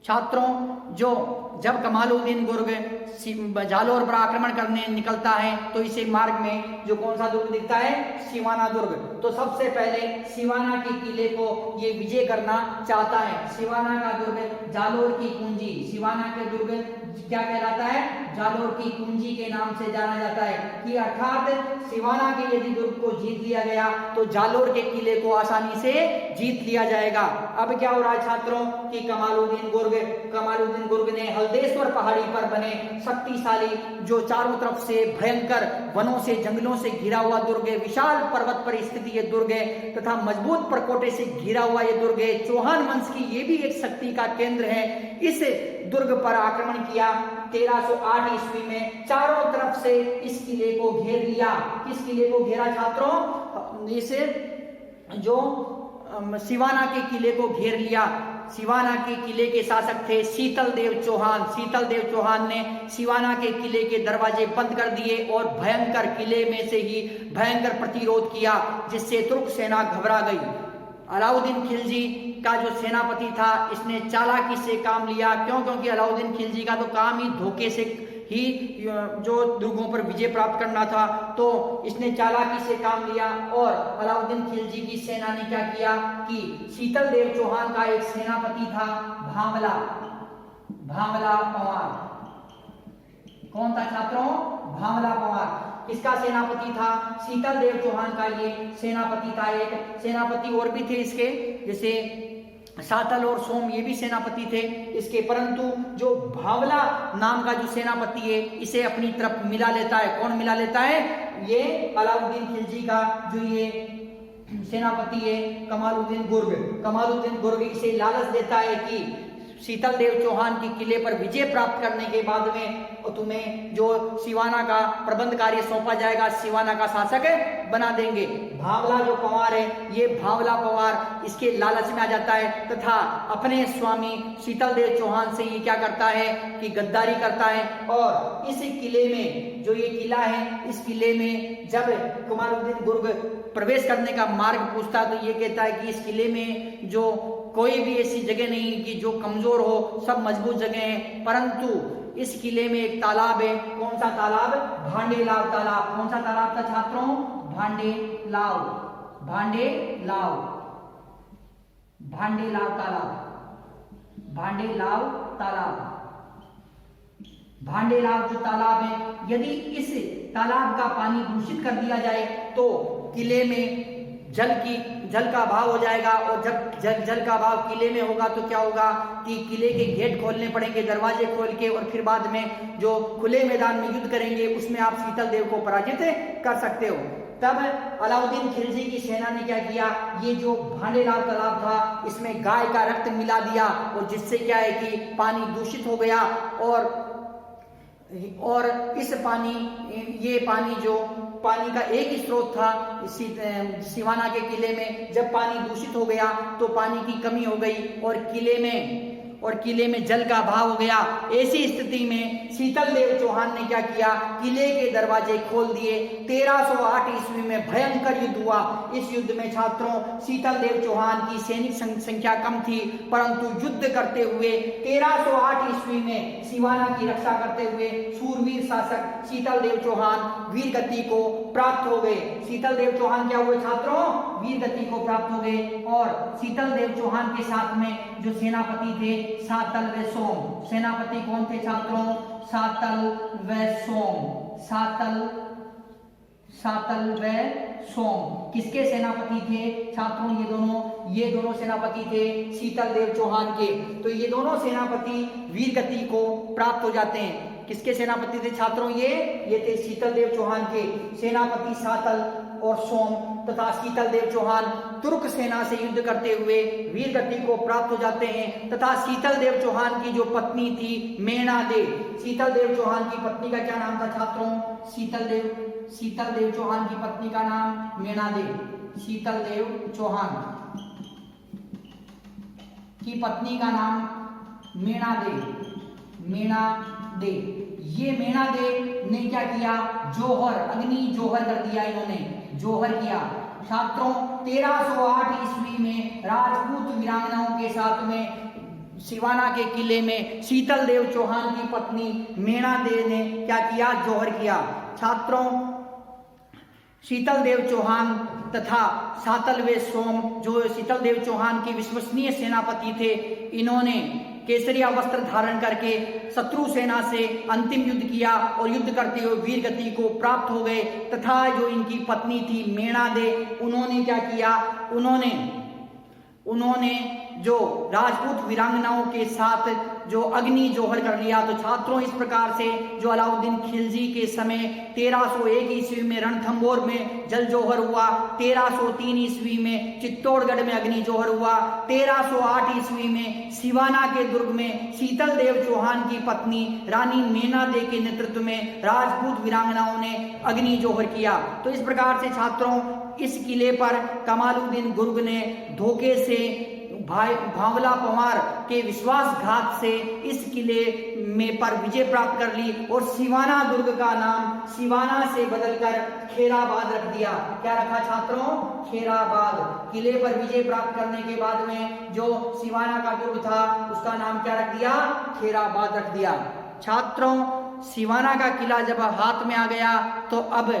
छात्रों, जो जब कमालुद्दीन गुर्ग जालोर पर आक्रमण करने निकलता है तो इसे मार्ग में जो कौन सा दुर्ग दिखता है, सिवाना दुर्ग। तो सबसे पहले सिवाना के किले को ये विजय करना चाहता है। सिवाना का दुर्ग जालोर की कुंजी, सिवाना के दुर्ग क्या कहलाता है, जालोर की कुंजी के नाम से जाना जाता है कि अर्थात सिवाना के यदि दुर्ग को जीत लिया गया तो जालोर के किले को आसानी से जीत लिया जाएगा। अब क्या हो रहा है छात्रों कि कमालुद्दीन गुर्ग ने हल्देश्वर पहाड़ी पर बने शक्तिशाली, जो चारों तरफ से भयंकर वनों से जंगलों से घिरा हुआ दुर्ग है, विशाल पर्वत पर स्थित ये दुर्ग है तथा मजबूत परकोटे से घिरा हुआ ये दुर्ग है। चौहान वंश की ये भी एक शक्ति का केंद्र है। इस दुर्ग पर आक्रमण किया 1308 ईस्वी में, चारों तरफ से इस किले को घेर लिया। किस किले को घेरा छात्रों, इसे जो सिवाना के किले को घेर लिया। सिवाना के किले के शासक थे शीतल देव चौहान। शीतल देव चौहान ने सिवाना के किले के दरवाजे बंद कर दिए और भयंकर किले में से ही भयंकर प्रतिरोध किया, जिससे तुर्क सेना घबरा गई। अलाउद्दीन खिलजी का जो सेनापति था, इसने चालाकी से काम लिया। क्यों? क्योंकि अलाउद्दीन खिलजी का तो काम ही धोखे से ही जो दुर्गों पर विजय प्राप्त करना था, तो इसने चालाकी से काम लिया। और अलाउद्दीन खिलजी की सेना ने क्या किया कि शीतल देव चौहान का एक सेनापति था भामला पंवार। कौन था छात्रों? भामला पंवार। इसका सेनापति था शीतल देव चौहान का ये सेनापति था। एक सेनापति और भी थे इसके, जैसे सातल और सोम, ये भी सेनापति थे इसके। परंतु जो भावला नाम का जो सेनापति है, इसे अपनी तरफ मिला लेता है। कौन मिला लेता है? ये अलाउद्दीन खिलजी का जो ये सेनापति है कमालुद्दीन गुर्ग इसे लालच देता है कि शीतल देव चौहान के किले पर विजय प्राप्त करने के बाद में तुम्हें जो सिवाना का प्रबंध कार्य सौंपा जाएगा, सिवाना का शासक बना देंगे। भावला जो पंवार है, ये भावला पंवार इसके लालच में आ जाता है तथा अपने स्वामी शीतल देव चौहान से ये क्या करता है कि गद्दारी करता है। और इस किले में जो ये किला है, इस किले में जब कमालुद्दीन गुर्ग प्रवेश करने का मार्ग पूछता है तो ये कहता है कि इस किले में जो कोई भी ऐसी जगह नहीं कि जो कमजोर हो, सब मजबूत जगह है। परंतु इस किले में एक तालाब है। कौन सा तालाब? भांडेलाव तालाब। कौन सा तालाब था छात्रों? भांडेलाव जो तालाब है, यदि इस तालाब का पानी दूषित कर दिया जाए तो किले में जल का अभाव हो जाएगा। और जब जल का अभाव किले में होगा तो क्या होगा कि किले के गेट खोलने पड़ेंगे, दरवाजे खोल के, और फिर बाद में जो खुले मैदान में युद्ध करेंगे उसमें आप शीतल देव को पराजित कर सकते हो। तब अलाउद्दीन खिलजी की सेना ने क्या किया, ये जो भांडेलाव तालाब था इसमें गाय का रक्त मिला दिया, और जिससे क्या है कि पानी दूषित हो गया। और इस पानी का एक ही स्रोत था सिवाना के किले में। जब पानी दूषित हो गया तो पानी की कमी हो गई और किले में जल का अभाव हो गया। ऐसी स्थिति में शीतल देव चौहान ने क्या किया, किले के दरवाजे खोल दिए। 1308 ईस्वी में भयंकर युद्ध हुआ। इस युद्ध में छात्रों शीतल देव चौहान की सैनिक संख्या कम थी, परंतु युद्ध करते हुए 1308 ईस्वी में सिवाना की रक्षा करते हुए सूरवीर शासक शीतल देव चौहान वीर गति को प्राप्त हो गए। शीतल देव चौहान क्या हुए छात्रों? वीर गति को प्राप्त हो गए। और शीतल देव चौहान के साथ में जो सेनापति थे सातल व सोम। सेनापति कौन थे छात्रों? सातल व सोम किसके सेनापति थे छात्रों? ये दोनों सेनापति थे शीतल देव चौहान के। तो ये दोनों सेनापति वीर गति को प्राप्त हो जाते हैं। किसके सेनापति थे छात्रों? ये थे शीतल देव चौहान के सेनापति सातल और सोम तथा शीतल देव चौहान तुर्क सेना से युद्ध करते हुए वीर गति को प्राप्त हो जाते हैं। तथा शीतल देव चौहान की जो पत्नी थी मेणा दे, शीतल देव चौहान की पत्नी का क्या नाम था छात्रों? शीतल देव चौहान की पत्नी का नाम मेणा दे। शीतल देव चौहान की पत्नी का नाम मेणा दे। ये मेणा दे ने क्या किया? अग्नि जोहर कर दिया। इन्होंने जोहर किया। छात्रों 1308 ईस्वी में राजपूत वीरांगनाओं के साथ में सिवाना के किले में शीतल देव चौहान की पत्नी मेणा देव ने क्या किया, जौहर किया। छात्रों, शीतल देव चौहान तथा सातलवे सोम जो शीतल देव चौहान के विश्वसनीय सेनापति थे, इन्होंने केसरिया वस्त्र धारण करके शत्रु सेना से अंतिम युद्ध किया और युद्ध करते हुए वीर गति को प्राप्त हो गए। तथा जो इनकी पत्नी थी मेणा दे, उन्होंने क्या किया, उन्होंने जो राजपूत वीरांगनाओं के साथ जो अग्नि जौहर कर लिया। तो छात्रों, इस प्रकार से जो अलाउद्दीन खिलजी के समय 1301 ईस्वी में रणथंभौर में जल जौहर हुआ, 1303 ईस्वी में चित्तौड़गढ़ में अग्नि जौहर हुआ, 1308 ईस्वी में सिवाना के दुर्ग में शीतल देव चौहान की पत्नी रानी मेणा दे के नेतृत्व में राजपूत वीरांगनाओं ने अग्नि जौहर किया। तो इस प्रकार से छात्रों, इस किले पर कमालुद्दीन गुर्ग ने धोखे से भांवला पंवार के विश्वासघात से इस किले में पर विजय प्राप्त कर ली और सिवाना दुर्ग का नाम सिवाना से बदलकर खेराबाद रख दिया। क्या रखा छात्रों, खेराबाद। किले पर विजय प्राप्त करने के बाद में जो सिवाना का दुर्ग था उसका नाम क्या रख दिया, खेराबाद रख दिया। छात्रों, सिवाना का किला जब हाथ में आ गया तो अब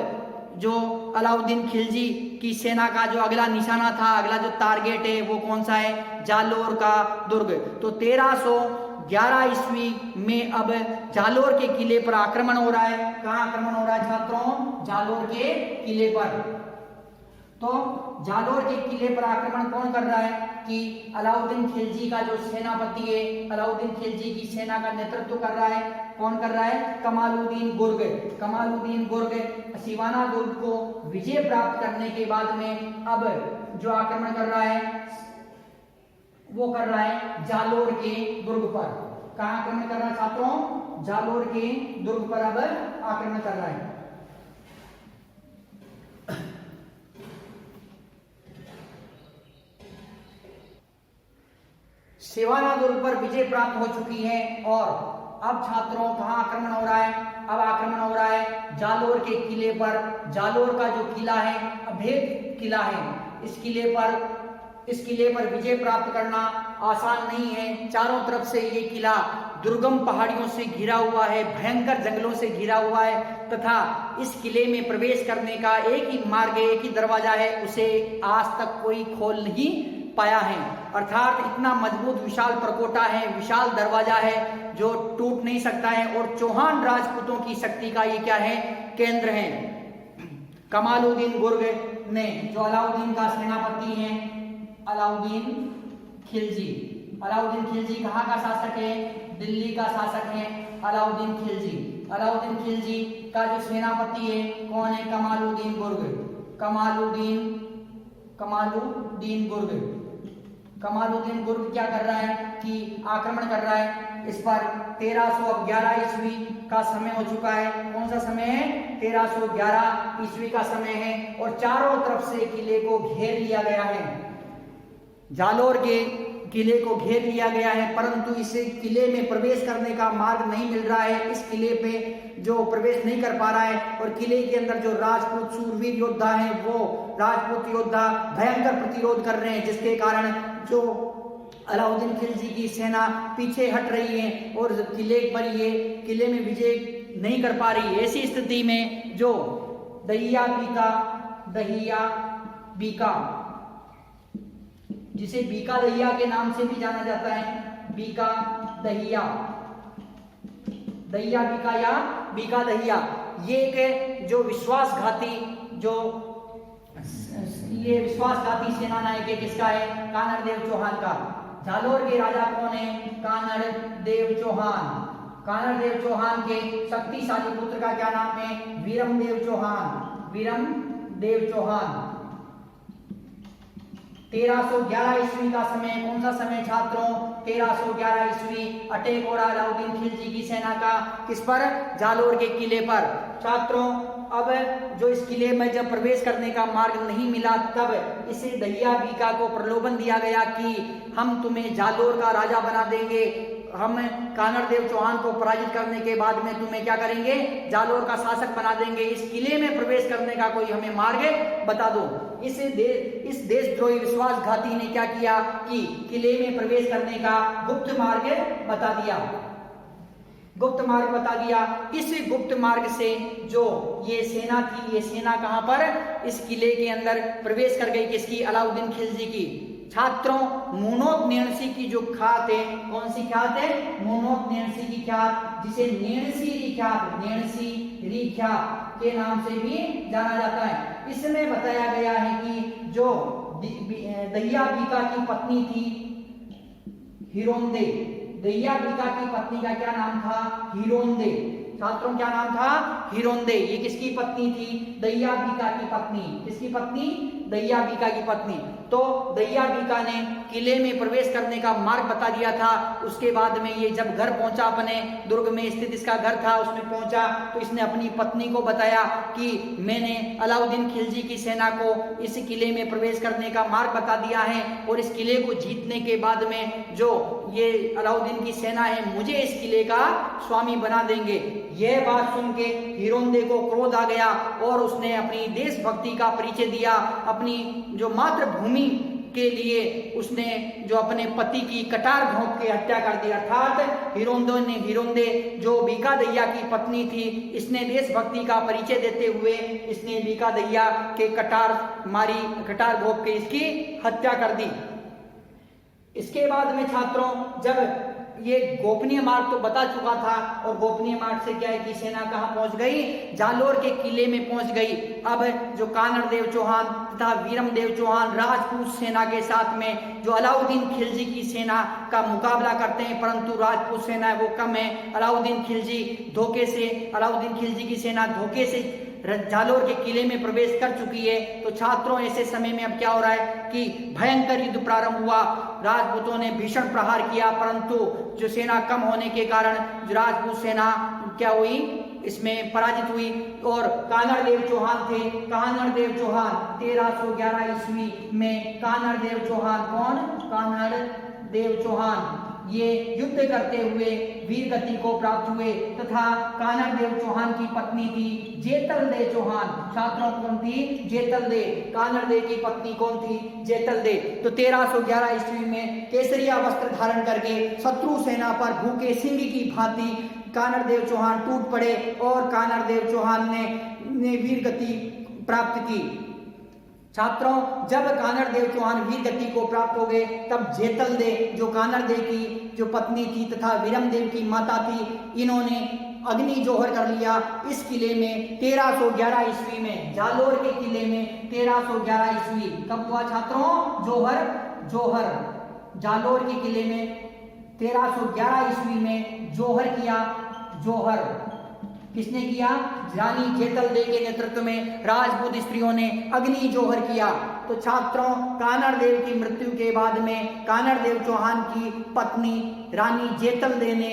जो अलाउद्दीन खिलजी की सेना का जो अगला निशाना था, अगला जो टारगेट है वो कौन सा है, जालोर का दुर्ग। तो 1311 ईस्वी में अब जालोर के किले पर आक्रमण हो रहा है। कहाँ आक्रमण हो रहा है छात्रों, जालोर के किले पर। तो जालोर के किले पर आक्रमण कौन कर रहा है कि अलाउद्दीन खिलजी का जो सेनापति है, अलाउद्दीन खिलजी की सेना का नेतृत्व कर रहा है। कौन कर रहा है, कमालुद्दीन गुर्ग। कमालुद्दीन गुर्ग सिवाना दुर्ग को विजय प्राप्त करने के बाद में अब जो आक्रमण कर रहा है वो कर रहा है जालोर के दुर्ग पर। कहाँ आक्रमण कर रहा है छात्रों, जालोर के दुर्ग पर अब आक्रमण कर रहा है। सिवाना दुर्ग पर विजय प्राप्त हो चुकी है और अब छात्रों कहाँ आक्रमण हो रहा है, अब आक्रमण हो रहा है जालोर के किले पर। जालोर का जो किला है अभेद किला है। इस किले पर विजय प्राप्त करना आसान नहीं है। चारों तरफ से ये किला दुर्गम पहाड़ियों से घिरा हुआ है, भयंकर जंगलों से घिरा हुआ है तथा इस किले में प्रवेश करने का एक ही मार्ग है, एक ही दरवाजा है, उसे आज तक कोई खोल नहीं पाया है। अर्थात इतना मजबूत विशाल परकोटा है, विशाल दरवाजा है जो टूट नहीं सकता है और चौहान राजपूतों की शक्ति का ये क्या है, केंद्र है। कमालुद्दीन गुर्ग ने जो अलाउद्दीन का सेनापति है, अलाउद्दीन खिलजी। अलाउद्दीन खिलजी कहाँ का शासक है, दिल्ली का शासक है अलाउद्दीन खिलजी। अलाउद्दीन खिलजी का जो सेनापति है कौन है, कमालुद्दीन गुर्ग। कमालुद्दीन गुर्ग। कमालुद्दीन गुर्ग क्या कर रहा है कि आक्रमण कर रहा है इस पर। 1311 ईस्वी का समय हो चुका है। कौन सा समय है, 1311 ईस्वी का समय है और चारों तरफ से किले को घेर लिया गया है। जालोर के किले को घेर लिया गया है परंतु इस किले में प्रवेश करने का मार्ग नहीं मिल रहा है। इस किले पे जो प्रवेश नहीं कर पा रहा है और किले के अंदर जो राजपूत सूरवीर योद्धा हैं वो राजपूत योद्धा भयंकर प्रतिरोध कर रहे हैं, जिसके कारण जो अलाउद्दीन खिलजी की सेना पीछे हट रही है और किले में विजय नहीं कर पा रही। ऐसी स्थिति में जो दहिया बीका जिसे बीका दहिया के नाम से भी जाना जाता है, बीका दहिया, दहिया बीका या बीका दहिया, ये एक जो विश्वासघाती सेना नायक है, किसका है, कानड़ देव चौहान का। जालोर के राजा कौन है, कानड़ देव चौहान। कानड़ देव चौहान के शक्तिशाली पुत्र का क्या नाम है, वीरम देव चौहान। वीरम देव चौहान। 1311 ईस्वी का समय, कौन सा समय छात्रों, 1311 ईस्वी अटैक हो रहा अलाउद्दीन खिलजी की सेना का किस पर, जालोर के किले पर। छात्रों अब जो इस किले में जब प्रवेश करने का मार्ग नहीं मिला तब इसे दहिया बीका को प्रलोभन दिया गया कि हम तुम्हें जालोर का राजा बना देंगे, हम कानड़ देव चौहान को पराजित करने के बाद में तुम्हें क्या करेंगे, जालोर का शासक बना देंगे, इस किले में प्रवेश करने का कोई हमें मार्ग बता दो। इस देशद्रोही विश्वासघाती ने क्या किया कि किले में प्रवेश करने का गुप्त मार्ग बता दिया, गुप्त मार्ग बता दिया। इस गुप्त मार्ग से जो ये सेना थी, ये सेना कहां पर, इस किले के अंदर प्रवेश कर गई, किसकी, अलाउद्दीन खिलजी की। छात्रों, मूनोत नेणसी की जो ख्यात है, कौन सी ख्यात है, मूनोत नेणसी की ख्यात, जिसे नेणसी रिख्यात, नेणसी रिख्यात के नाम से भी जाना जाता है। इसमें बताया गया है कि जो दहिया बीका की पत्नी थी हिरोंदे, दहिया बीका की पत्नी का क्या नाम था, हिरोंदे। छात्रों क्या नाम था, हिरोंदे। ये किसकी पत्नी थी, दहिया बीका की पत्नी। किसकी पत्नी, दहिया बीका की पत्नी। तो दहिया बीका ने किले में प्रवेश करने का मार्ग बता दिया था। उसके बाद में ये जब घर पहुंचा, अपने दुर्ग में स्थित इसका घर था, उसमें पहुंचा तो इसने अपनी पत्नी को बताया कि मैंने अलाउद्दीन खिलजी की सेना को इस किले में प्रवेश करने का मार्ग बता दिया है और इस किले को जीतने के बाद में जो ये अलाउद्दीन की सेना है, मुझे इस किले का स्वामी बना देंगे। यह बात सुन के हिरोंदे को क्रोध आ गया और उसने अपनी देशभक्ति का परिचय दिया। अपनी जो मातृभूमि के लिए उसने जो अपने पति की कटार घोंप के हत्या कर दी। अर्थात हिरोंदे जो बीका दहिया की पत्नी थी, इसने देशभक्ति का परिचय देते हुए इसने बीका दहिया के कटार मारी, कटार घोंप के इसकी हत्या कर दी। इसके बाद में छात्रों, जब ये गोपनीय मार्ग तो बता चुका था और गोपनीय मार्ग से क्या है कि सेना कहां पहुंच गई, जालोर के किले में पहुंच गई। अब जो कानड़ देव चौहान तथा वीरम देव चौहान राजपूत सेना के साथ में जो अलाउद्दीन खिलजी की सेना का मुकाबला करते हैं, परंतु राजपूत सेना वो कम है। अलाउद्दीन खिलजी अलाउद्दीन खिलजी की सेना धोखे से जालोर के किले में प्रवेश कर चुकी है। तो छात्रों, ऐसे समय में अब क्या हो रहा है कि भयंकर युद्ध प्रारंभ हुआ। राजपूतों ने भीषण प्रहार किया, परंतु जो सेना कम होने के कारण जो राजपूत सेना क्या हुई, इसमें पराजित हुई। और कानड़ देव चौहान थे, कानड़ देव चौहान 1311 ईस्वी में कानड़ देव चौहान, कौन, कानड़ देव चौहान ये युद्ध करते हुए वीर गति को प्राप्त हुए तथा कानड़ देव चौहान की पत्नी थी जेतल दे चौहान। छात्रों कौन थी, जेतल दे। कानड़ देव की पत्नी कौन थी, जेतल दे। तो 1311 ईस्वी में केसरिया वस्त्र धारण करके शत्रु सेना पर भूखे सिंह की भांति कानड़ देव चौहान टूट पड़े और कानड़ देव चौहान ने वीर गति प्राप्त की। छात्रों, जब कानड़ देव चौहान वीर गति को प्राप्त हो गए, तब जेतल दे जो कानड़ देव की जो पत्नी थी तथा वीरम देव की माता थी, इन्होंने अग्नि जोहर कर लिया इस किले में 1311 ईस्वी में। जालोर के किले में 1311 ईस्वी कब हुआ छात्रों, जोहर जालोर के किले में 1311 ईस्वी में जोहर किया। जोहर किसने किया, रानी जेतल दे के नेतृत्व में राजपूत स्त्रियों ने अग्नि जोहर किया। तो छात्रों, कानड़ देव की मृत्यु के बाद में कानड़ देव चौहान की पत्नी रानी जेतल दे ने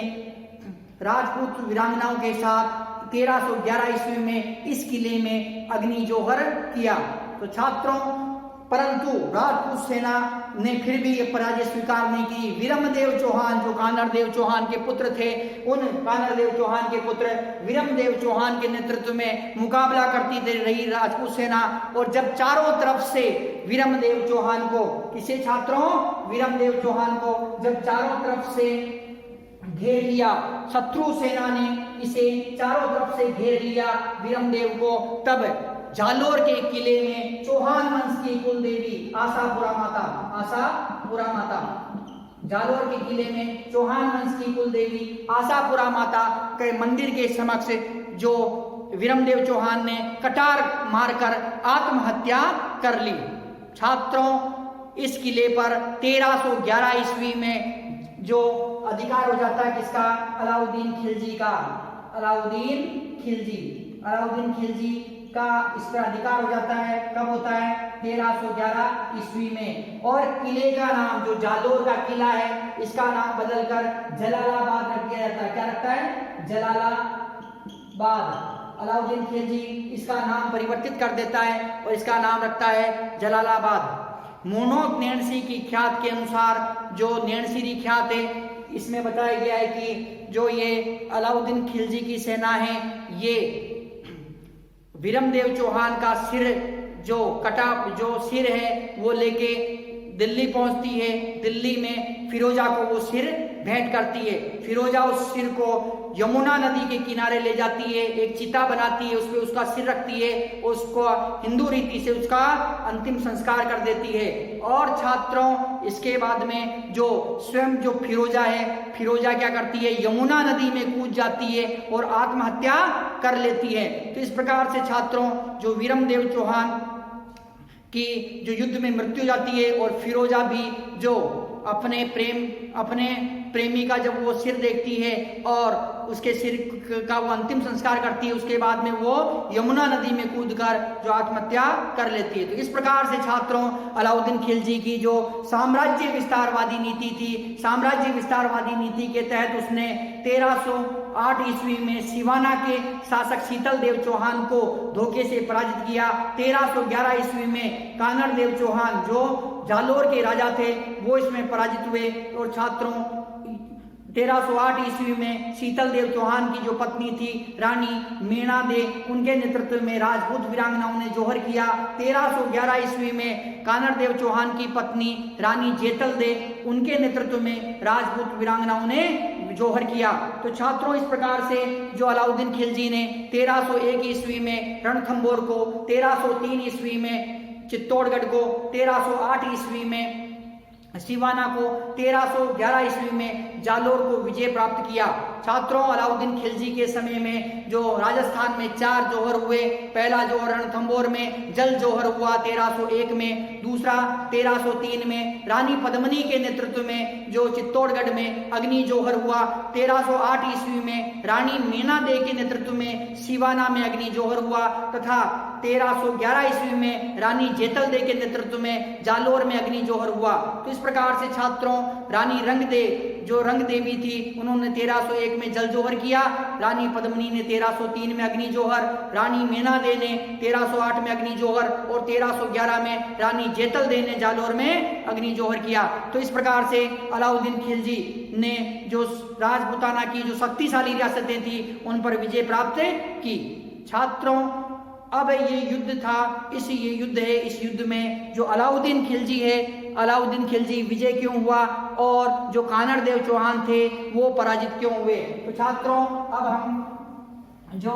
राजपूत वीरांगनाओं के साथ 1311 ईस्वी में इस किले में अग्नि जोहर किया। तो छात्रों, परंतु राजपूत सेना ने फिर भी ये पराजय स्वीकार नहीं की। वीरम देव चौहान जो कानड़ देव चौहान के पुत्र थे, उन कानड़ देव चौहान के पुत्र वीरम देव चौहान के नेतृत्व में मुकाबला करती रही राजपूत सेना। और जब चारों तरफ से वीरम देव चौहान को, किसे छात्रों, वीरम देव चौहान को जब चारों तरफ से घेर लिया, शत्रु सेना ने इसे चारों तरफ से घेर लिया वीरम देव को, तब जालोर के किले में चौहान वंश की कुल देवी आशापुरा माता, जालोर के किले में चौहान वंश की कुल देवी आशापुरा माता के मंदिर के समक्ष जो वीरम देव चौहान ने कटार मारकर आत्महत्या कर ली। छात्रों, इस किले पर 1311 ईस्वी में जो अधिकार हो जाता है किसका, अलाउद्दीन खिलजी का। अलाउद्दीन खिलजी का इस पर अधिकार हो जाता है। कब होता है, 1311 ईस्वी में। और किले का नाम, जो जालोर का किला है, इसका नाम बदलकर जलालाबाद रख दिया जाता है। क्या रखता है, जलालाबाद। अलाउद्दीन खिलजी इसका नाम परिवर्तित कर देता है और इसका नाम रखता है जलालाबाद। मोनोक नेणसी की ख्यात के अनुसार जो नेणसी ख्यात है, इसमें बताया गया है कि जो ये अलाउद्दीन खिलजी की सेना है, ये विरमदेव चौहान का सिर जो कटा, जो सिर है वो लेके दिल्ली पहुंचती है। दिल्ली में फिरोजा को वो सिर भेंट करती है। फिरोजा उस सिर को यमुना नदी के किनारे ले जाती है, एक चिता बनाती है, उसपे उसका सिर रखती है, उसको हिंदू रीति से उसका अंतिम संस्कार कर देती है। और छात्रों, इसके बाद में जो स्वयं जो फिरोजा है, फिरोजा क्या करती है, यमुना नदी में कूद जाती है और आत्महत्या कर लेती है। तो इस प्रकार से छात्रों, जो विरमदेव चौहान की जो युद्ध में मृत्यु जाती है और फिरोजा भी जो अपने प्रेमी का जब वो सिर देखती है और उसके सिर का वो अंतिम संस्कार करती है, उसके बाद में वो यमुना नदी में कूदकर जो आत्महत्या कर लेती है। तो इस प्रकार से छात्रों, अलाउद्दीन खिलजी की जो साम्राज्य विस्तारवादी नीति थी, साम्राज्य विस्तारवादी नीति के तहत उसने 1308 ईस्वी में सिवाना के शासक शीतल देव चौहान को धोखे से पराजित किया। 1311 ईस्वी में कानड़ देव चौहान जो जालोर के राजा थे वो इसमें पराजित हुए। और छात्रों, 1308 ईस्वी में शीतल देव चौहान की जो पत्नी थी रानी मीणा दे, उनके नेतृत्व में राजपूत वीरांगनाओं ने जौहर किया। 1311 ईस्वी में कानड़ देव चौहान की पत्नी रानी जेतल दे, उनके नेतृत्व में राजपूत वीरांगनाओं ने जौहर किया। तो छात्रों, इस प्रकार से जो अलाउद्दीन खिलजी ने 1301 ईस्वी में रणथंबोर को, 1303 ईस्वी में चित्तौड़गढ़ को, 1308 ईस्वी में सिवाना को, 1311 ईस्वी में जालोर को विजय प्राप्त किया। छात्रों, अलाउद्दीन खिलजी के समय में जो राजस्थान में 4 जौहर हुए। पहला जौहर रणथंबोर में जल जौहर हुआ 1301 में, दूसरा 1303 में रानी पद्मनी के नेतृत्व में जो चित्तौड़गढ़ में अग्नि जौहर हुआ। 1308 ईस्वी में रानी मीना दे के नेतृत्व में सिवाना में अग्नि जौहर हुआ तथा 1311 ईस्वी में रानी जेतल दे के नेतृत्व में जालोर में अग्नि जौहर हुआ। तो इस प्रकार से छात्रों, रानी रंगदे जो रंग देवी थी, उन्होंने 1301 में जल जौहर किया। रानी पद्मनी ने 1303 में अग्नि जौहर, रानी मीना दे ने 1308 में अग्नि जौहर और 1311 में रानी जेतल दे ने जालोर में अग्नि जौहर किया। तो इस प्रकार से अलाउद्दीन खिलजी ने जो राजपूताना की जो शक्तिशाली रियासतें थी उन पर विजय प्राप्त की। छात्रों, अब ये युद्ध था, ये युद्ध है, इस युद्ध में जो अलाउद्दीन खिलजी है, अलाउद्दीन खिलजी विजय क्यों हुआ और जो कानड़ देव चौहान थे वो पराजित क्यों हुए। तो छात्रों, अब हम जो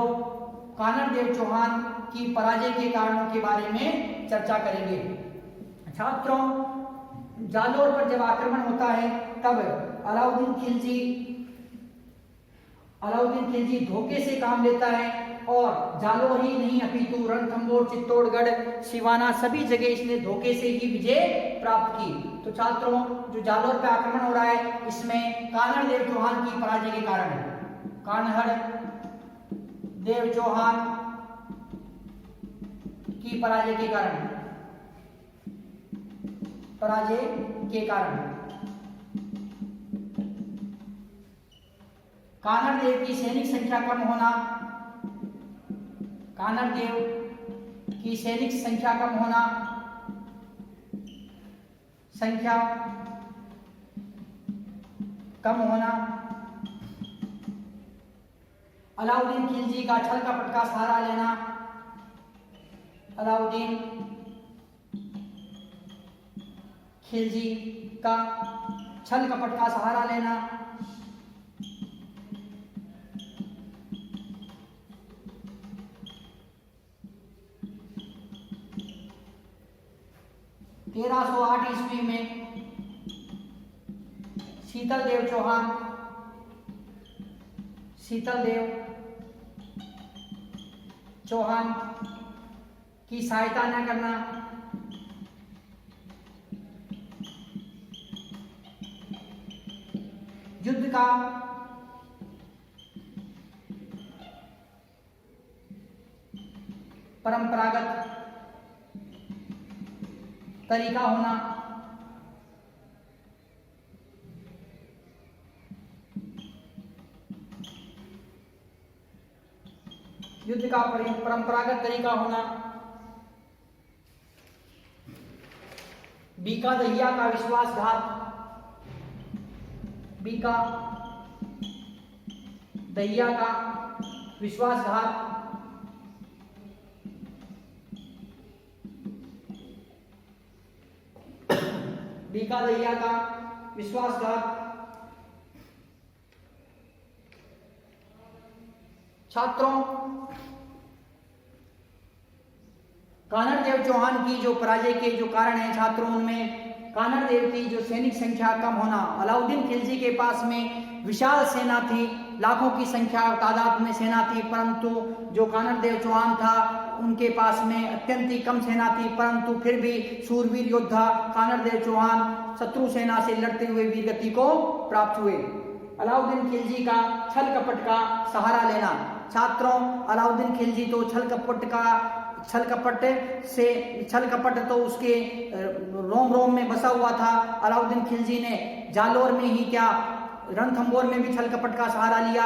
कानड़ देव चौहान की पराजय के कारणों के बारे में चर्चा करेंगे। छात्रों, जालोर पर जब आक्रमण होता है तब अलाउद्दीन खिलजी धोखे से काम लेता है और जालोर ही नहीं अपितु रणथंबोर, चित्तौड़गढ़, सिवाना सभी जगह इसने धोखे से ही विजय प्राप्त की। तो छात्रों, जो जालोर पे आक्रमण हो रहा है इसमें कानड़ देव चौहान की पराजय के कारण, कानड़ देव चौहान की पराजय के कारण कानड़ देव की सैनिक संख्या कम होना, कानड़ देव की सैनिक संख्या कम होना, अलाउद्दीन खिलजी का छल कपट का सहारा लेना, अलाउद्दीन खिलजी का छल कपट का सहारा लेना, तेरह 1308 ईस्वी में शीतल देव चौहान की सहायता न करना, युद्ध का परंपरागत तरीका होना, युद्ध का परंपरागत तरीका होना, बीका दहिया का विश्वासघात, बीका दहिया का विश्वासघात, बीका दहिया का विश्वासघात। छात्रों, कानड़देव चौहान की जो पराजय के जो कारण हैं छात्रों, उनमें कानड़देव की जो सैनिक संख्या कम होना, अलाउद्दीन खिलजी के पास में विशाल सेना थी, लाखों की संख्या तादाद में सेना थी, परंतु जो कानड़देव चौहान था उनके पास में अत्यंत ही कम सेना थी, परंतु फिर भी सूरवीर योद्धा कानड़देव चौहान शत्रु सेना से लड़ते हुए वीरगति को प्राप्त हुए। अलाउद्दीन खिलजी का छल कपट का सहारा लेना। छात्रों, अलाउद्दीन खिलजी तो छल कपट तो उसके रोम रोम में बसा हुआ था। अलाउद्दीन खिलजी ने जालोर में ही क्या, रणथंबोर में भी छल कपट का सहारा लिया,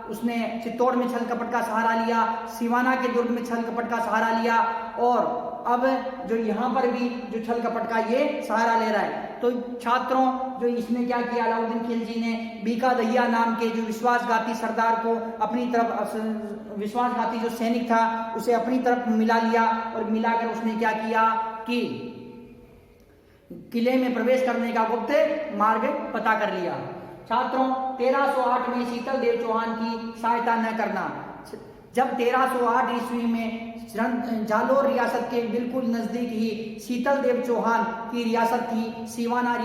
उसने चित्तौड़ में छल कपट का सहारा लिया, सिवाना के दुर्ग में छल कपट का सहारा लिया, और अब जो यहाँ पर भी जो छल कपट का ये सहारा ले रहा है। तो छात्रों, जो इसने क्या किया, अलाउद्दीन खिलजी ने बीका दहिया नाम के जो विश्वासघाती सरदार को अपनी तरफ, विश्वासघाती जो सैनिक था उसे अपनी तरफ मिला लिया, और मिलाकर उसने क्या किया कि किले में प्रवेश करने का गुप्त मार्ग पता कर लिया। छात्रों, 1308 में शीतल देव चौहान की सहायता न करना। जब 1308 ईस्वी में जालोर रियासत के बिल्कुल नजदीक ही शीतल देव चौहान की रियासत थी, सिवाना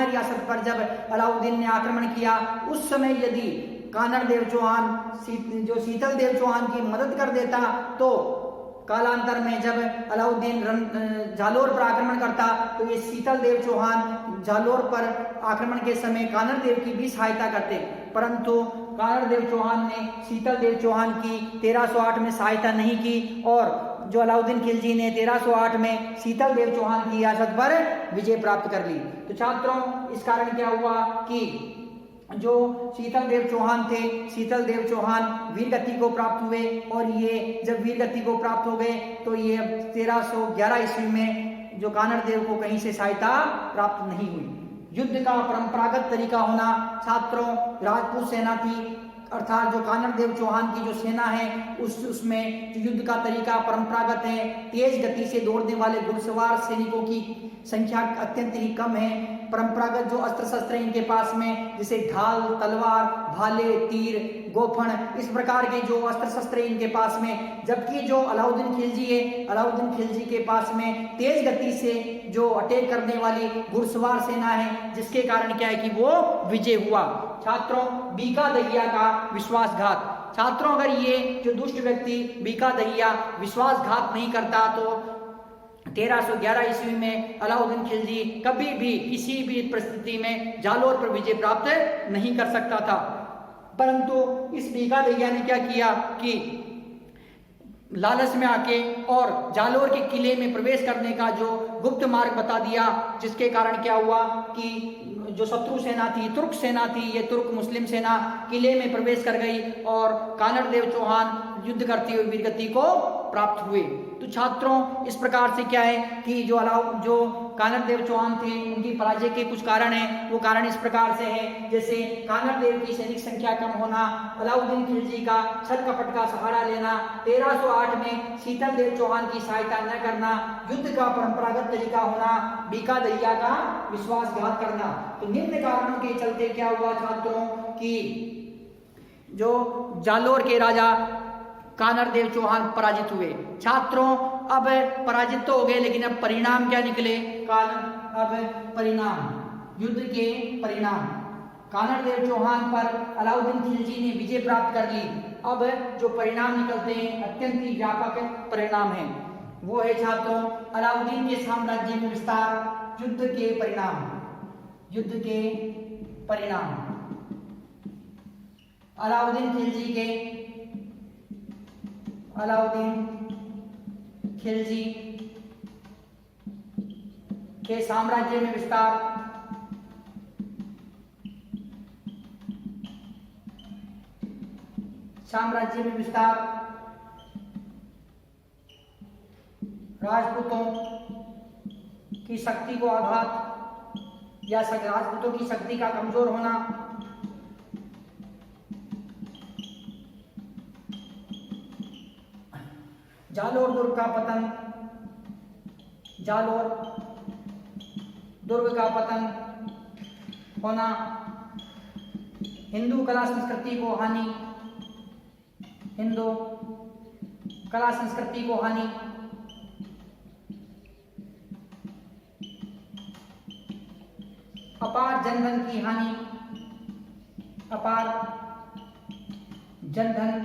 रियासत पर जब अलाउद्दीन ने आक्रमण किया, उस समय यदि कानड़देव चौहान जो शीतल देव चौहान की मदद कर देता, तो कालांतर में जब अलाउद्दीन जालोर पर आक्रमण करता, तो ये शीतल देव चौहान जालोर पर आक्रमण के समय कानड़देव की भी सहायता करते, परंतु कानड़देव चौहान ने शीतल देव चौहान की 1308 में सहायता नहीं की, और जो अलाउद्दीन खिलजी ने 1308 में शीतल देव चौहान की रियासत पर विजय प्राप्त कर ली। तो छात्रों, इस कारण क्या हुआ कि जो शीतल देव चौहान थे, शीतल देव चौहान वीरगति को प्राप्त हुए, और ये जब वीरगति को प्राप्त हो गए तो ये 1311 ईस्वी में जो कानड़देव को कहीं से सहायता प्राप्त नहीं हुई। युद्ध का परंपरागत तरीका होना। छात्रों, राजपूत सेना थी, अर्थात जो कानड़देव चौहान की जो सेना है उसमें युद्ध का तरीका परंपरागत है। तेज गति से दौड़ने वाले घुड़सवार सैनिकों की संख्या अत्यंत ही कम है। परंपरागत जो अस्त्र शस्त्र इनके पास में, जैसे ढाल, तलवार, भाले, तीर, गोफन, इस प्रकार के जो अस्त्र शस्त्र इनके पास में, जबकि जो अलाउद्दीन खिलजी है, अलाउद्दीन खिलजी के पास में तेज गति से जो अटैक करने वाली घुड़सवार सेना है, जिसके कारण क्या है कि वो विजय हुआ। छात्रों, बीका दहिया का विश्वासघात। छात्रों, अगर ये जो दुष्ट व्यक्ति बीका दहिया विश्वासघात नहीं करता, तो 1311 ईस्वी में अलाउद्दीन खिलजी कभी भी किसी भी परिस्थिति में जालोर पर विजय प्राप्त नहीं कर सकता था। परंतु इस बीका दहिया ने क्या किया कि लालच में आके और जालोर के किले में प्रवेश करने का जो गुप्त मार्ग बता दिया, जिसके कारण क्या हुआ कि जो शत्रु सेना थी, तुर्क सेना थी, ये तुर्क मुस्लिम सेना किले में प्रवेश कर गई, और कानड़देव चौहान युद्ध करते हुए वीरगति को प्राप्त हुए। तो छात्रों, इस प्रकार से क्या है कि जो कानड़देव चौहान थे, उनकी पराजय के कुछ कारण हैं। वो कारण इस प्रकार से हैं, जैसे कानड़देव की सैनिक संख्या कम होना, अलाउद्दीन खिलजी का छल कपट का सहारा लेना, 1308 में शीतल देव चौहान की सहायता न करना, युद्ध का परंपरागत तरीका होना, बीका दहिया का विश्वासघात करना। तो निम्न कारणों के चलते क्या हुआ छात्रों कि जो जालोर के राजा कानड़देव चौहान पराजित हुए। छात्रों, अब पराजित तो हो गए, लेकिन अब परिणाम क्या निकले? अब परिणाम, युद्ध के परिणाम, कानड़देव चौहान पर अलाउद्दीन खिलजी ने विजय प्राप्त कर ली। अब जो परिणाम निकलते हैं अत्यंत ही व्यापक परिणाम है। वो है छात्रों, अलाउद्दीन के साम्राज्य में विस्तार, युद्ध के परिणाम, युद्ध के परिणाम, अलाउद्दीन खिलजी के साम्राज्य में विस्तार, साम्राज्य में विस्तार, राजपूतों की शक्ति को आघात, या राजपूतों की शक्ति का कमजोर होना, जालोर दुर्ग का पतन, जालोर दुर्ग का पतन होना, हिंदू कला संस्कृति को हानि, हिंदू कला संस्कृति को हानि, अपार जनधन की हानि, अपार जनधन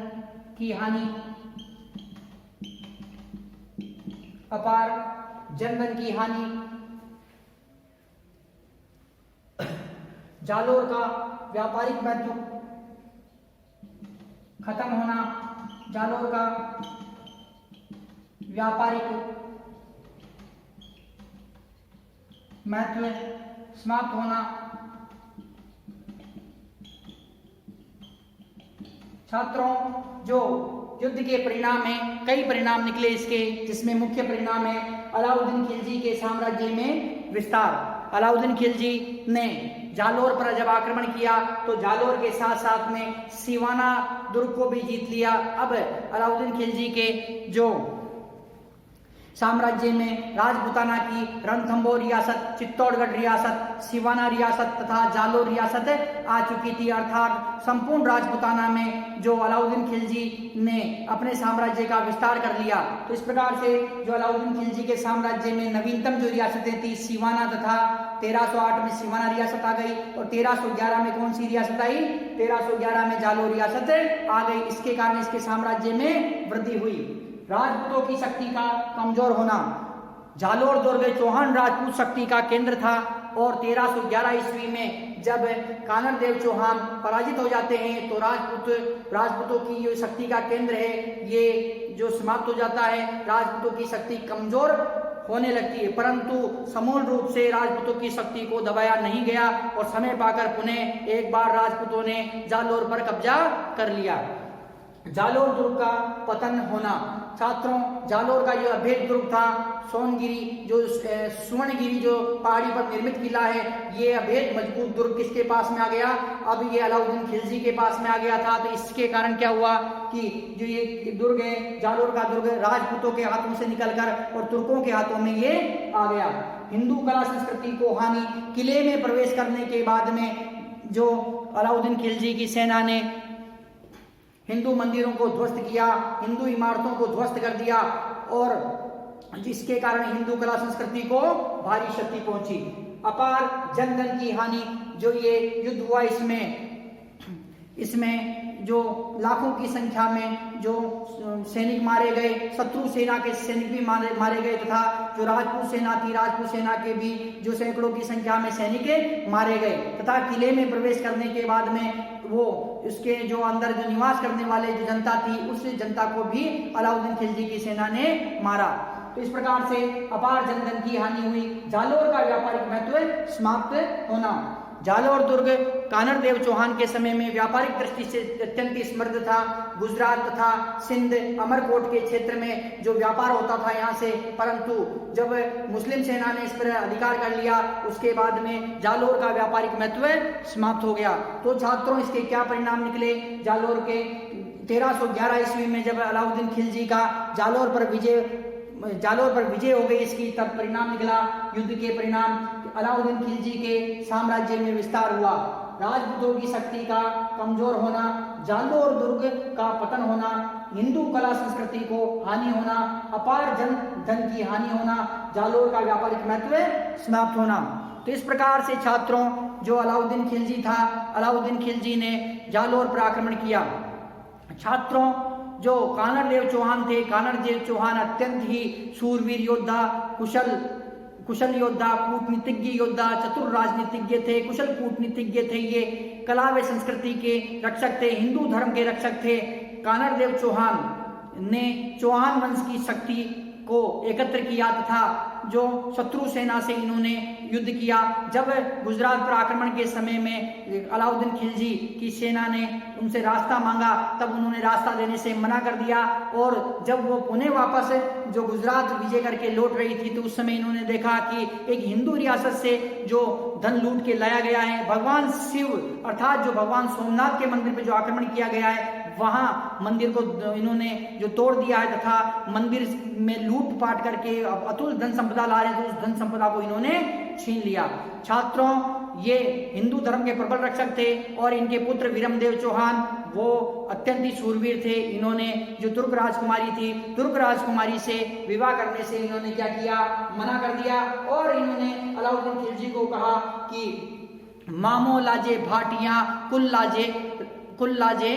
की हानि, अपार जनधन की हानि, जालोर का व्यापारिक महत्व खत्म होना, जालोर का व्यापारिक महत्व समाप्त होना। छात्रों, जो युद्ध के परिणाम हैं, कई परिणाम निकले इसके, जिसमें मुख्य परिणाम है अलाउद्दीन खिलजी के साम्राज्य में विस्तार। अलाउद्दीन खिलजी ने जालोर पर जब आक्रमण किया तो जालोर के साथ साथ में सिवाना दुर्ग को भी जीत लिया। अब अलाउद्दीन खिलजी के जो साम्राज्य में राजपूताना की रणथंभौर रियासत, चित्तौड़गढ़ रियासत, सिवाना रियासत तथा जालोर रियासत आ चुकी थी। अर्थात संपूर्ण राजपूताना में जो अलाउद्दीन खिलजी ने अपने साम्राज्य का विस्तार कर लिया। तो इस प्रकार से जो अलाउद्दीन खिलजी के साम्राज्य में नवीनतम जो रियासतें थी सिवाना तथा 1308 में सिवाना रियासत आ गई और 1311 में कौन सी रियासत आई? 1311 में जालोर रियासत आ गई। इसके कारण इसके साम्राज्य में वृद्धि हुई। राजपूतों की शक्ति का कमजोर होना, जालोर दुर्ग चौहान राजपूत शक्ति का केंद्र था और 1311 ईस्वी में जब कानर देव चौहान पराजित हो जाते हैं तो राजपूतों की जो शक्ति का केंद्र है ये जो समाप्त हो जाता है, राजपूतों की शक्ति कमजोर होने लगती है। परंतु समूल रूप से राजपूतों की शक्ति को दबाया नहीं गया और समय पाकर पुनः एक बार राजपूतों ने जालोर पर कब्जा कर लिया। जालोर दुर्ग का पतन होना, छात्रों, जालोर का जो अभेद दुर्ग था सोनगिरी, जो सुवर्णगिरी जो पहाड़ी पर निर्मित किला है, ये अभेद मजबूत दुर्ग किसके पास में आ गया? अब ये अलाउद्दीन खिलजी के पास में आ गया था। तो इसके कारण क्या हुआ कि जो ये दुर्ग है, जालोर का दुर्ग, राजपूतों के हाथों से निकलकर और तुर्कों के हाथों में ये आ गया। हिंदू कला संस्कृति को हानि, किले में प्रवेश करने के बाद में जो अलाउद्दीन खिलजी की सेना ने हिंदू मंदिरों को ध्वस्त किया, हिंदू इमारतों को ध्वस्त कर दिया और जिसके कारण हिंदू कला संस्कृति को भारी क्षति पहुंची। अपार जनधन की हानि, जो ये युद्ध हुआ इसमें जो लाखों की संख्या में जो सैनिक मारे गए, शत्रु सेना के सैनिक भी मारे गए तथा जो राजपूत सेना के भी जो सैकड़ों की संख्या में सैनिक मारे गए तथा किले में प्रवेश करने के बाद में वो उसके जो अंदर जो निवास करने वाले जो जनता थी, उस जनता को भी अलाउद्दीन खिलजी की सेना ने मारा। तो इस प्रकार से अपार जनधन की हानि हुई। जालोर का व्यापारिक महत्व समाप्त होना, जालोर दुर्ग कानर देव चौहान के समय में व्यापारिक दृष्टि से अत्यंत समृद्ध था। गुजरात तथा सिंध अमरकोट के क्षेत्र में जो व्यापार होता था यहाँ से, परंतु जब मुस्लिम सेना ने इस पर अधिकार कर लिया उसके बाद में जालोर का व्यापारिक महत्व समाप्त हो गया। तो छात्रों, इसके क्या परिणाम निकले? जालोर के 1311 ईस्वी में जब अलाउद्दीन खिलजी का जालोर पर विजय हो गई, इसकी तब परिणाम निकला युद्ध के परिणाम, अलाउद्दीन खिलजी के साम्राज्य में विस्तार हुआ। राजपूतों की शक्ति का कमजोर होना, जालोर दुर्ग का पतन होना, हिंदू कला संस्कृति को हानि होना, अपार धन की हानि होना, जालोर का व्यापारिक महत्व समाप्त होना। तो इस प्रकार से छात्रों, जो अलाउद्दीन खिलजी था, अलाउद्दीन खिलजी ने जालोर पर आक्रमण किया। छात्रों, जो कानर देव चौहान थे, कानर देव चौहान अत्यंत ही शूरवीर योद्धा, कुशल योद्धा, कूटनीतिज्ञ योद्धा, चतुर राजनीतिज्ञ थे, कुशल कूटनीतिज्ञ थे। ये कला व संस्कृति के रक्षक थे, हिंदू धर्म के रक्षक थे। कानर देव चौहान ने चौहान वंश की शक्ति को एकत्र किया तथा जो शत्रु सेना से इन्होंने युद्ध किया। जब गुजरात पर आक्रमण के समय में अलाउद्दीन खिलजी की सेना ने उनसे रास्ता मांगा, तब उन्होंने रास्ता देने से मना कर दिया। और जब वो पुणे वापस जो गुजरात विजय करके लौट रही थी, तो उस समय इन्होंने देखा कि एक हिंदू रियासत से जो धन लूट के लाया गया है, भगवान शिव अर्थात जो भगवान सोमनाथ के मंदिर पर जो आक्रमण किया गया है, वहां मंदिर को इन्होंने जो तोड़ दिया है तथा मंदिर में लूट पाट करके अतुल धन संपदा ला रहे थे, उस धन संपदा को इन्होंने छीन लिया। छात्रों, ये हिंदू धर्म के प्रबल रक्षक थे और इनके पुत्र विरमदेव चौहान वो अत्यंत ही शूरवीर थे। इन्होंने जो तुर्क राजकुमारी थी, तुर्क राजकुमारी से विवाह करने से इन्होंने क्या किया, मना कर दिया। और इन्होंने अलाउद्दीन खिलजी को कहा कि मामो लाजे भाटियां कुल लाजे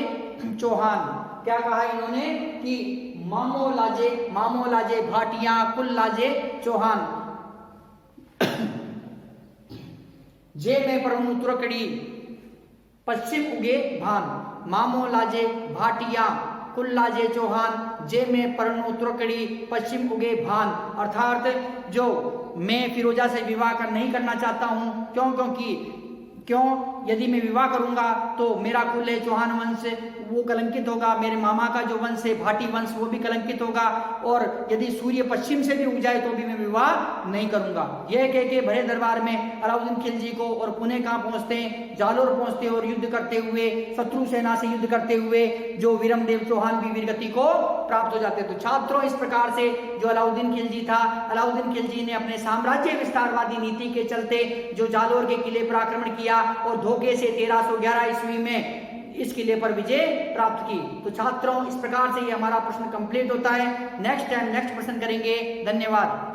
चौहान। क्या कहा इन्होंने कि मामो लाजे भाटियां कुल लाजे चौहान। जे में परनु तुरकड़ी पश्चिम उगे भान, मामो लाजे भाटिया कुल लाजे चौहान, जे में परनु तुरकड़ी पश्चिम उगे भान। अर्थात जो मैं फिरोजा से विवाह नहीं करना चाहता हूं, क्यों यदि मैं विवाह करूंगा तो मेरा कुल है चौहान वंश वो कलंकित होगा, मेरे मामा का जो वंश है भाटी वंश वो भी कलंकित होगा, और यदि सूर्य पश्चिम से भी उग जाए तो भी मैं विवाह नहीं करूंगा। यह कह के भरे दरबार में अलाउद्दीन खिलजी को और पुणे कहाँ पहुंचते हैं, जालोर पहुंचते हैं और युद्ध करते हुए शत्रु सेना से युद्ध करते हुए जो विरमदेव चौहान भी वीरगति को प्राप्त हो जाते। तो छात्रों, इस प्रकार से जो अलाउद्दीन खिलजी था, अलाउद्दीन खिलजी ने अपने साम्राज्य विस्तारवादी नीति के चलते जो जालोर के किले पर आक्रमण किया और धोखे से 1311 ईस्वी में इस किले पर विजय प्राप्त की। तो छात्रों, इस प्रकार से ये हमारा प्रश्न कंप्लीट होता है। नेक्स्ट टाइम नेक्स्ट प्रश्न करेंगे। धन्यवाद।